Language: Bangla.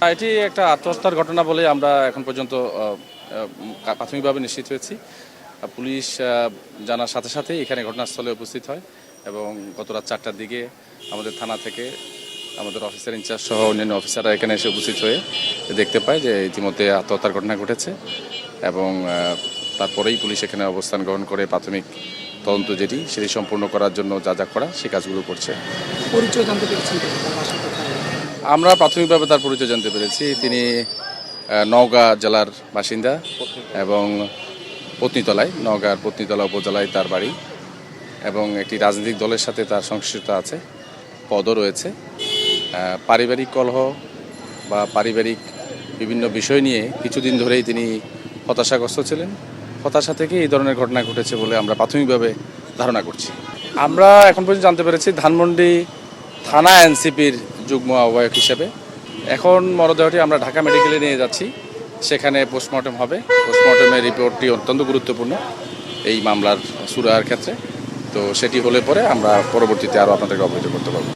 এটি একটা আত্মহত্যার ঘটনা বলে আমরা এখন পর্যন্ত প্রাথমিকভাবে নিশ্চিত হয়েছি। পুলিশ জানার সাথে সাথেই এখানে ঘটনাস্থলে উপস্থিত হয় এবং গত রাত 4টার দিকে আমাদের থানা থেকে আমাদের অফিসার ইনচার্জ সহ অন্যান্য অফিসাররা এখানে এসে উপস্থিত হয়ে দেখতে পায় যে ইতিমধ্যে আত্মহত্যার ঘটনা ঘটেছে এবং তারপরেই পুলিশ এখানে অবস্থান গ্রহণ করে প্রাথমিক তদন্ত যেটি সেটি সম্পূর্ণ করার জন্য যা যা করা সেই কাজগুলো করছে। পরিচয় জানতে পেরেছেন? আমরা প্রাথমিকভাবে তার পরিচয় জানতে পেরেছি। তিনি নওগাঁ জেলার বাসিন্দা এবং নওগাঁর পত্নীতলা উপজেলায় তার বাড়ি এবং একটি রাজনৈতিক দলের সাথে তার সংশ্লিষ্টতা আছে, পদও রয়েছে। পারিবারিক কলহ বা পারিবারিক বিভিন্ন বিষয় নিয়ে কিছুদিন ধরেই তিনি হতাশাগ্রস্ত ছিলেন। হতাশা থেকে এই ধরনের ঘটনা ঘটেছে বলে আমরা প্রাথমিকভাবে ধারণা করছি। আমরা এখন পর্যন্ত জানতে পেরেছি ধানমন্ডি থানা এনসিপির যুগ্ম আহ্বায়ক হিসেবে। এখন মরদেহটি আমরা ঢাকা মেডিকেলে নিয়ে যাচ্ছি, সেখানে পোস্টমর্টেম হবে। পোস্টমর্টেমের রিপোর্টটি অত্যন্ত গুরুত্বপূর্ণ এই মামলার সুরাহার ক্ষেত্রে। তো সেটি হলে পরে আমরা পরবর্তীতে আরও আপনাদেরকে অবহিত করতে পারব।